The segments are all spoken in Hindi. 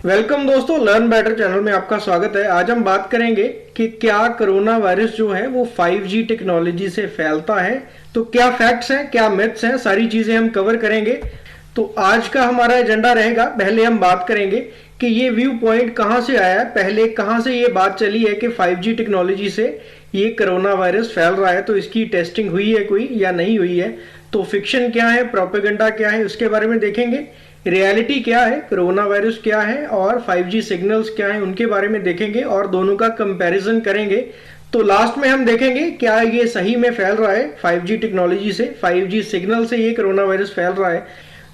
वेलकम दोस्तों, लर्न बेटर चैनल में आपका स्वागत है। आज हम बात करेंगे कि क्या कोरोना वायरस जो है वो 5G टेक्नोलॉजी से फैलता है। तो क्या फैक्ट्स हैं, क्या मिथ्स हैं, सारी चीजें हम कवर करेंगे। तो आज का हमारा एजेंडा रहेगा, पहले हम बात करेंगे कि ये व्यू पॉइंट कहाँ से आया है, पहले कहाँ से ये बात चली है कि 5G टेक्नोलॉजी से ये कोरोना वायरस फैल रहा है, तो इसकी टेस्टिंग हुई है कोई या नहीं हुई है। तो फिक्शन क्या है, प्रोपेगेंडा क्या है, उसके बारे में देखेंगे। रियलिटी क्या है, कोरोना वायरस क्या है और 5G सिग्नल्स क्या है, उनके बारे में देखेंगे और दोनों का कंपैरिजन करेंगे। तो लास्ट में हम देखेंगे क्या ये सही में फैल रहा है 5G टेक्नोलॉजी से, 5G सिग्नल से ये कोरोना वायरस फैल रहा है।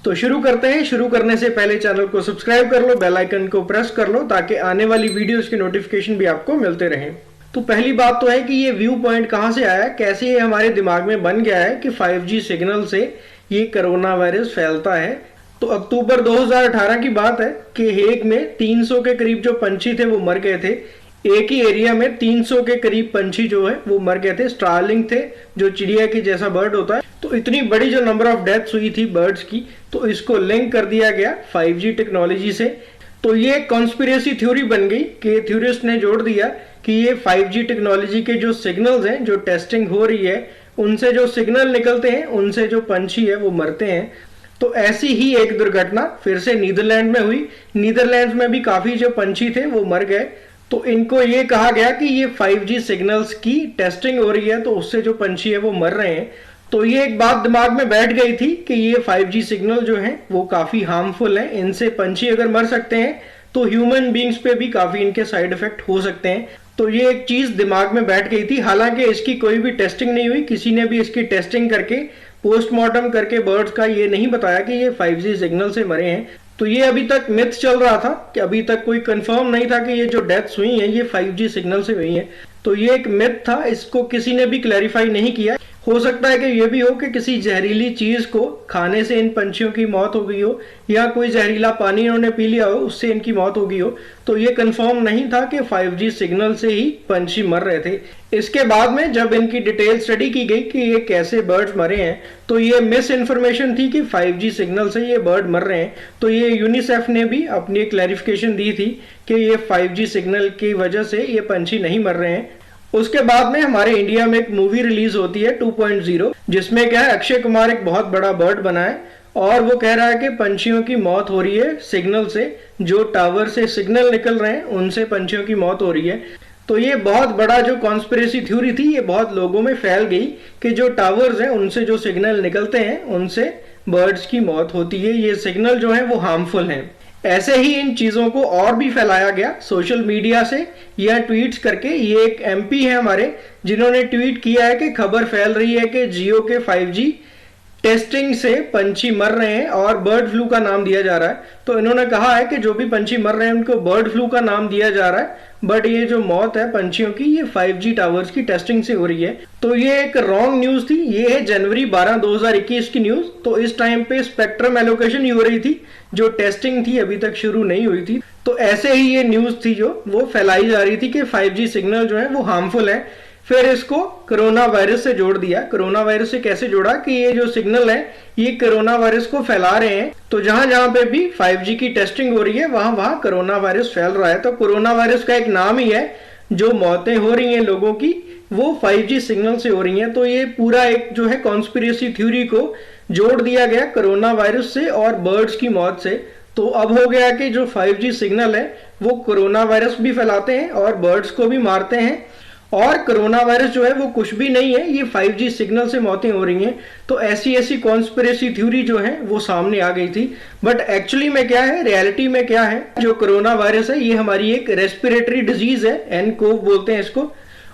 तो शुरू करते हैं। शुरू करने से पहले चैनल को सब्सक्राइब कर लो, बेल आइकन को प्रेस कर लो ताकि आने वाली वीडियोस के नोटिफिकेशन भी आपको मिलते रहें। तो पहली बात तो है कि ये व्यू पॉइंट कहाँ से आया, कैसे ये हमारे दिमाग में बन गया है कि 5G सिग्नल से ये कोरोना वायरस फैलता है। तो अक्टूबर 2018 की बात है कि हेग में 300 के करीब जो पंछी थे वो मर गए थे। एक ही एरिया में 300 के करीब पंछी जो है वो मर गए थे। स्टारलिंग थे, जो चिड़िया की जैसा बर्ड होता है। तो इतनी बड़ी जो नंबर ऑफ डेथ्स हुई थी बर्ड्स की, तो इसको लिंक कर दिया गया 5G टेक्नोलॉजी से। तो ये कॉन्स्पिरेसी थ्योरी बन गई कि थ्योरिस्ट ने जोड़ दिया कि ये 5G टेक्नोलॉजी के जो सिग्नल्स हैं, जो टेस्टिंग हो रही है, उनसे जो सिग्नल निकलते हैं, उनसे जो पंछी है वो मरते हैं। तो ऐसी ही एक दुर्घटना फिर से नीदरलैंड में हुई। नीदरलैंड में भी काफी जो पंछी थे वो मर गए। तो इनको ये कहा गया कि ये 5G सिग्नल्स की टेस्टिंग हो रही है, तो उससे जो पंछी है वो मर रहे हैं। तो ये एक बात दिमाग में बैठ गई थी कि ये 5G सिग्नल जो है वो काफी हार्मफुल है। इनसे पंछी अगर मर सकते हैं तो ह्यूमन बींग्स पे भी काफी इनके साइड इफेक्ट हो सकते हैं। तो ये एक चीज दिमाग में बैठ गई थी। हालांकि इसकी कोई भी टेस्टिंग नहीं हुई, किसी ने भी इसकी टेस्टिंग करके पोस्टमार्टम करके बर्ड्स का ये नहीं बताया कि ये 5G सिग्नल से मरे हैं। तो ये अभी तक मिथ चल रहा था कि अभी तक कोई कंफर्म नहीं था कि ये जो डेथ्स हुई हैं ये 5G सिग्नल से हुई हैं। तो ये एक मिथ था, इसको किसी ने भी क्लैरिफाई नहीं किया। हो सकता है कि ये भी हो कि किसी जहरीली चीज को खाने से इन पंछियों की मौत हो गई हो, या कोई जहरीला पानी इन्होंने पी लिया हो उससे इनकी मौत हो गई हो। तो ये कंफर्म नहीं था कि 5G सिग्नल से ही पंछी मर रहे थे। इसके बाद में जब इनकी डिटेल स्टडी की गई कि ये कैसे बर्ड्स मरे हैं, तो ये मिस इन्फॉर्मेशन थी कि 5G सिग्नल से ये बर्ड मर रहे हैं। तो ये यूनिसेफ ने भी अपनी क्लैरिफिकेशन दी थी कि ये 5G सिग्नल की वजह से ये पंछी नहीं मर रहे हैं। उसके बाद में हमारे इंडिया में एक मूवी रिलीज होती है 2.0, जिसमें क्या है, अक्षय कुमार एक बहुत बड़ा बर्ड बना है और वो कह रहा है कि पंछियों की मौत हो रही है सिग्नल से, जो टावर से सिग्नल निकल रहे हैं उनसे पंछियों की मौत हो रही है। तो ये बहुत बड़ा जो कॉन्स्पिरेसी थ्योरी थी, ये बहुत लोगों में फैल गई कि जो टावर्स हैं उनसे जो सिग्नल निकलते हैं उनसे बर्ड्स की मौत होती है, ये सिग्नल जो है वो हार्मफुल हैं। ऐसे ही इन चीजों को और भी फैलाया गया सोशल मीडिया से या ट्वीट्स करके। ये एक MP है हमारे, जिन्होंने ट्वीट किया है कि खबर फैल रही है कि जियो के 5G टेस्टिंग से पंछी मर रहे हैं और बर्ड फ्लू का नाम दिया जा रहा है। तो इन्होंने कहा है कि जो भी पंछी मर रहे हैं उनको बर्ड फ्लू का नाम दिया जा रहा है, बट ये जो मौत है पंछियों की ये 5G टावर्स की टेस्टिंग से हो रही है। तो ये एक रॉन्ग न्यूज थी। ये है जनवरी 12, 2021 की न्यूज। तो इस टाइम पे स्पेक्ट्रम एलोकेशन ही हो रही थी, जो टेस्टिंग थी अभी तक शुरू नहीं हुई थी। तो ऐसे ही ये न्यूज थी जो वो फैलाई जा रही थी कि 5G सिग्नल जो है वो हार्मफुल है। फिर इसको कोरोना वायरस से जोड़ दिया। कोरोना वायरस से कैसे जोड़ा कि ये जो सिग्नल है ये कोरोना वायरस को फैला रहे हैं। तो जहां जहां पे भी 5G की टेस्टिंग हो रही है वहां वहां कोरोना वायरस फैल रहा है। तो कोरोना वायरस का एक नाम ही है, जो मौतें हो रही हैं लोगों की वो 5G सिग्नल से हो रही हैं। तो ये पूरा एक जो है कॉन्स्पिरेसी थ्योरी को जोड़ दिया गया कोरोना वायरस से और बर्ड्स की मौत से। तो अब हो गया कि जो 5G सिग्नल है वो कोरोना वायरस भी फैलाते हैं और बर्ड्स को भी मारते हैं, और कोरोना वायरस जो है वो कुछ भी नहीं है, ये 5G सिग्नल से मौतें हो रही हैं। तो ऐसी ऐसी कॉन्स्पिरेसी थ्योरी जो है वो सामने आ गई थी। बट एक्चुअली में क्या है, रियलिटी में क्या है, जो कोरोना वायरस है ये हमारी एक रेस्पिरेटरी डिजीज है, nCoV बोलते हैं इसको।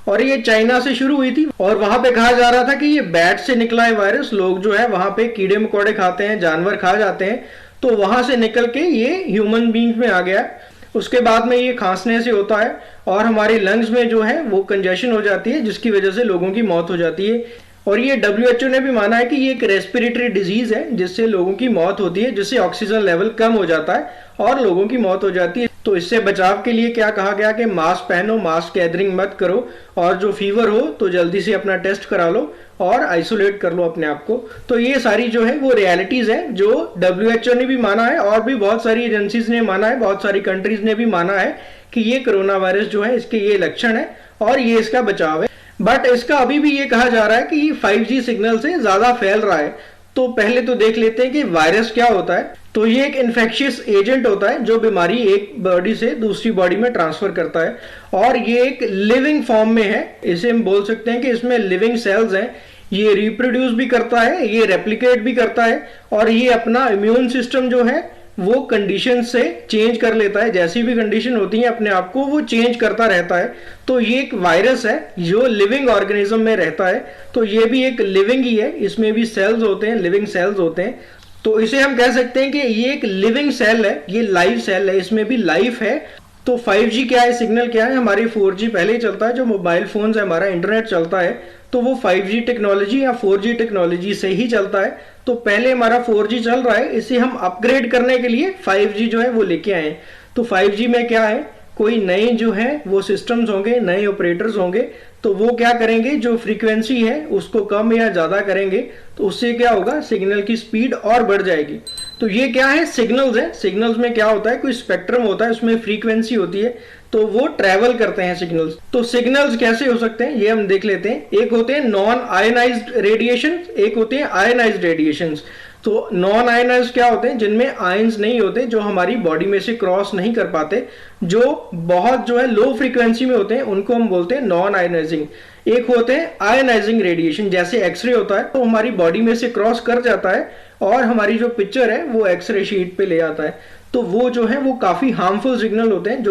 और ये चाइना से शुरू हुई थी और वहां पे कहा जा रहा था कि ये बैट से निकला है वायरस। लोग जो है वहां पे कीड़े मकोड़े खाते हैं, जानवर खा जाते हैं, तो वहां से निकल के ये ह्यूमन बींग्स में आ गया। उसके बाद में ये खांसने से होता है और हमारे लंग्स में जो है वो कंजेशन हो जाती है, जिसकी वजह से लोगों की मौत हो जाती है। और ये WHO ने भी माना है कि ये एक रेस्पिरेटरी डिजीज है जिससे लोगों की मौत होती है, जिससे ऑक्सीजन लेवल कम हो जाता है और लोगों की मौत हो जाती है। तो इससे बचाव के लिए क्या कहा गया कि मास्क पहनो, मास्क गैदरिंग मत करो, और जो फीवर हो तो जल्दी से अपना टेस्ट करा लो और आइसोलेट कर लो अपने आप को। तो ये सारी जो है वो रियलिटीज है जो WHO ने भी माना है और भी बहुत सारी एजेंसीज ने माना है, बहुत सारी कंट्रीज ने भी माना है कि ये कोरोना वायरस जो है इसके ये लक्षण है और ये इसका बचाव है। बट इसका अभी भी ये कहा जा रहा है कि ये 5G सिग्नल से ज्यादा फैल रहा है। तो पहले तो देख लेते हैं कि वायरस क्या होता है। तो ये एक इन्फेक्शियस एजेंट होता है जो बीमारी एक बॉडी से दूसरी बॉडी में ट्रांसफर करता है, और ये एक लिविंग फॉर्म में है। इसे हम बोल सकते हैं कि इसमें लिविंग सेल्स हैं। ये रिप्रोड्यूस भी करता है, ये रेप्लिकेट भी करता है, और ये अपना इम्यून सिस्टम जो है वो कंडीशन से चेंज कर लेता है। जैसी भी कंडीशन होती है अपने आप को वो चेंज करता रहता है। तो ये एक वायरस है जो लिविंग ऑर्गेनिज्म में रहता है। तो ये भी एक लिविंग ही है, इसमें भी सेल्स होते हैं, लिविंग सेल्स होते हैं। तो इसे हम कह सकते हैं कि ये एक लिविंग सेल है, ये लाइव सेल है, इसमें भी लाइफ है। तो 5G क्या है, सिग्नल क्या है, हमारी 4G पहले ही चलता है, जो मोबाइल फोन है हमारा इंटरनेट चलता है तो वो 5G टेक्नोलॉजी या 4G टेक्नोलॉजी से ही चलता है। तो पहले हमारा 4G चल रहा है, इसे हम अपग्रेड करने के लिए 5G जो है वो लेके आए। तो 5G में क्या है, कोई नए जो है वो सिस्टम्स होंगे, नए ऑपरेटर्स होंगे, तो वो क्या करेंगे, जो फ्रीक्वेंसी है उसको कम या ज्यादा करेंगे, तो उससे क्या होगा, सिग्नल की स्पीड और बढ़ जाएगी। तो ये क्या है, सिग्नल्स है। सिग्नल्स में क्या होता है, कोई स्पेक्ट्रम होता है, उसमें फ्रीक्वेंसी होती है, तो वो ट्रेवल करते हैं सिग्नल्स। तो सिग्नल्स कैसे हो सकते हैं ये हम देख लेते हैं। एक होते हैं नॉन आयनाइज्ड रेडिएशन, एक होते हैं आयनाइज्ड रेडिएशंस। तो नॉन आयनाइज्ड क्या होते हैं, जिनमें आयंस नहीं होते, जो हमारी बॉडी में से क्रॉस नहीं कर पाते, जो बहुत जो है लो फ्रीक्वेंसी में होते हैं, उनको हम बोलते हैं नॉन आयनाइजिंग। एक होते हैं आयनाइजिंग रेडिएशन, जैसे एक्सरे होता है, तो हमारी बॉडी में से क्रॉस कर जाता है और हमारी जो पिक्चर है वो एक्सरे शीट पे ले आता है। तो वो जो है वो काफी हार्मफुल सिग्नल होते हैं,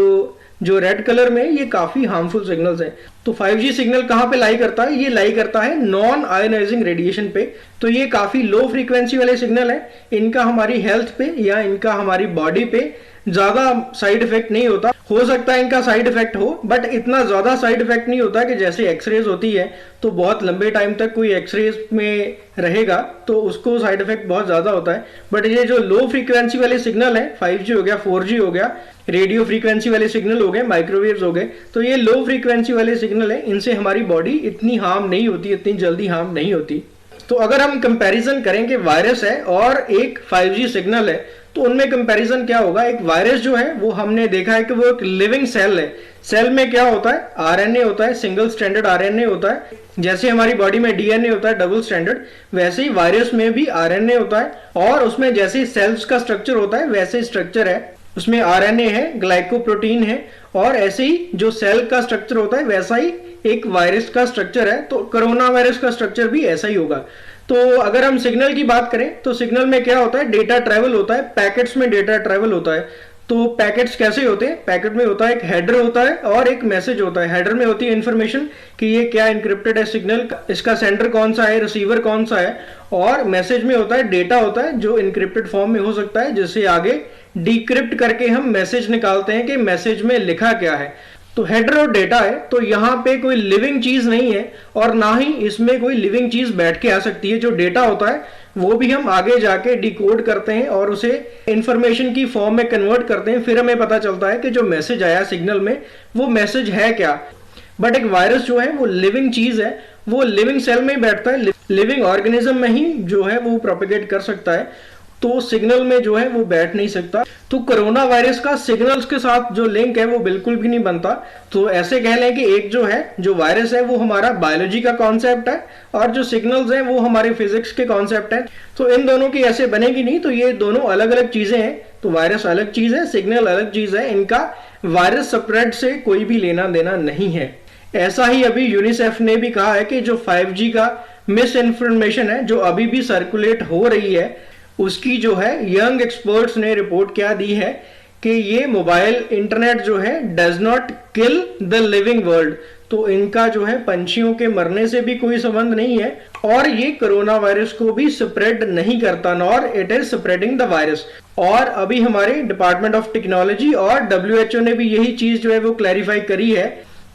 जो रेड कलर में, ये काफी हार्मफुल सिग्नल्स हैं। तो 5G सिग्नल कहां पे लाई करता है, ये लाई करता है नॉन आयनाइजिंग रेडिएशन पे। तो ये काफी लो फ्रीक्वेंसी वाले सिग्नल है, इनका हमारी हेल्थ पे या इनका हमारी बॉडी पे ज्यादा साइड इफेक्ट नहीं होता। हो सकता है इनका साइड इफेक्ट हो, बट इतना ज्यादा साइड इफेक्ट नहीं होता कि जैसे एक्सरेज होती है तो बहुत लंबे टाइम तक कोई एक्सरेज में रहेगा तो उसको साइड इफेक्ट बहुत ज्यादा होता है। बट ये जो लो फ्रीक्वेंसी वाले सिग्नल है, 5G हो गया, 4G हो गया, रेडियो फ्रीक्वेंसी वाले सिग्नल हो गए, माइक्रोवेव्स हो गए, तो ये लो फ्रीक्वेंसी वाले सिग्नल है, इनसे हमारी बॉडी इतनी हार्म नहीं होती, इतनी जल्दी हार्म नहीं होती। तो अगर हम कंपैरिजन करें कि वायरस है और एक 5G सिग्नल है, तो उनमें कंपैरिजन क्या होगा। एक वायरस जो है वो हमने देखा है कि वो एक लिविंग सेल है। सेल में क्या होता है, आरएनए होता है, सिंगल स्ट्रैंडेड आरएनए होता है। जैसे हमारी बॉडी में डीएनए होता है डबल स्ट्रैंडेड, वैसे ही वायरस में भी आरएनए होता है, और उसमें जैसे सेल्स का स्ट्रक्चर होता है वैसे स्ट्रक्चर है, उसमें आरएनए है, ग्लाइकोप्रोटीन है, और ऐसे ही जो सेल का स्ट्रक्चर होता है वैसा ही एक वायरस का स्ट्रक्चर है। तो कोरोना वायरस का स्ट्रक्चर भी ऐसा ही होगा। तो अगर हम सिग्नल की बात करें तो सिग्नल में क्या होता है, डेटा ट्रेवल होता है, पैकेट्स में डेटा ट्रेवल होता है। तो पैकेट्स कैसे होते हैं, पैकेट में होता है एक हेडर होता है और एक मैसेज होता है। हेडर में होती है इन्फॉर्मेशन कि ये क्या इंक्रिप्टेड है सिग्नल, इसका सेंडर कौन सा है, रिसीवर कौन सा है, और मैसेज में होता है डेटा होता है जो इनक्रिप्टेड फॉर्म में हो सकता है, जिसे आगे डिक्रिप्ट करके हम मैसेज निकालते हैं कि मैसेज में लिखा क्या है। तो हेडर और डेटा है, तो यहाँ पे कोई लिविंग चीज नहीं है और ना ही इसमें कोई लिविंग चीज बैठ के आ सकती है। जो डेटा होता है वो भी हम आगे जाके डिकोड करते हैं और उसे इंफॉर्मेशन की फॉर्म में कन्वर्ट करते हैं, फिर हमें पता चलता है कि जो मैसेज आया सिग्नल में वो मैसेज है क्या। बट एक वायरस जो है वो लिविंग चीज है, वो लिविंग सेल में ही बैठता है, लिविंग ऑर्गेनिज्म में ही जो है वो प्रोपेगेट कर सकता है, तो सिग्नल में जो है वो बैठ नहीं सकता। तो कोरोना वायरस का सिग्नल्स के साथ जो लिंक है वो बिल्कुल भी नहीं बनता। तो ऐसे कह लें कि एक जो है, जो वायरस है वो हमारा बायोलॉजी का कॉन्सेप्ट है और जो सिग्नल्स हैं वो हमारे फिजिक्स के कॉन्सेप्ट है। तो इन दोनों की ऐसे बनेगी नहीं, तो ये दोनों अलग अलग चीजें हैं। तो वायरस अलग चीज है, सिग्नल अलग चीज है, इनका वायरस स्प्रेड से कोई भी लेना देना नहीं है। ऐसा ही अभी यूनिसेफ ने भी कहा है कि जो 5G का मिस इन्फॉर्मेशन है जो अभी भी सर्कुलेट हो रही है, उसकी जो है यंग एक्सपर्ट्स ने रिपोर्ट क्या दी है कि ये मोबाइल इंटरनेट जो है does not kill the living world. तो इनका जो है पंछियों के मरने से भी कोई संबंध नहीं है और ये कोरोना वायरस को भी स्प्रेड नहीं करता, nor it is spreading the virus. और अभी हमारे डिपार्टमेंट ऑफ टेक्नोलॉजी और WHO ने भी यही चीज जो है वो क्लैरिफाई करी है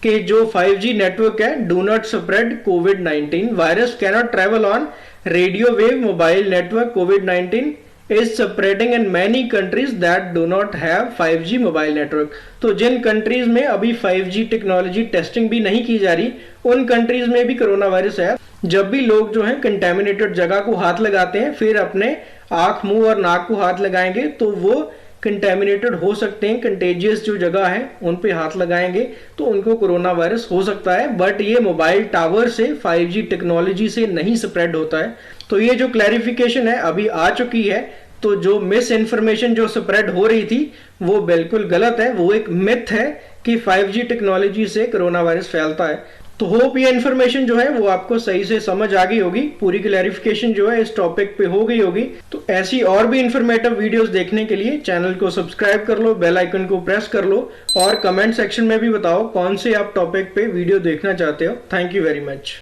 कि जो 5G नेटवर्क है, do not spread covid, virus cannot travel on radio wave mobile network covid is spreading in many countries that do not have 5G mobile network. तो जिन कंट्रीज में अभी 5G टेक्नोलॉजी टेस्टिंग भी नहीं की जा रही, उन कंट्रीज में भी कोरोना वायरस है। जब भी लोग जो है कंटेमिनेटेड जगह को हाथ लगाते हैं, फिर अपने आंख, मुंह और नाक को हाथ लगाएंगे, तो वो कंटेमिनेटेड हो सकते हैं। कंटेजियस जो जगह है उन पे हाथ लगाएंगे तो उनको कोरोना वायरस हो सकता है, बट ये मोबाइल टावर से 5G टेक्नोलॉजी से नहीं स्प्रेड होता है। तो ये जो क्लैरिफिकेशन है अभी आ चुकी है। तो जो मिस इन्फॉर्मेशन जो स्प्रेड हो रही थी वो बिल्कुल गलत है, वो एक मिथ है कि 5G टेक्नोलॉजी से कोरोना वायरस फैलता है। तो होप ये इन्फॉर्मेशन जो है वो आपको सही से समझ आ गई होगी, पूरी क्लैरिफिकेशन जो है इस टॉपिक पे हो गई होगी। तो ऐसी और भी इन्फॉर्मेटिव वीडियोस देखने के लिए चैनल को सब्सक्राइब कर लो, बेल आइकन को प्रेस कर लो और कमेंट सेक्शन में भी बताओ कौन से आप टॉपिक पे वीडियो देखना चाहते हो। Thank you very much.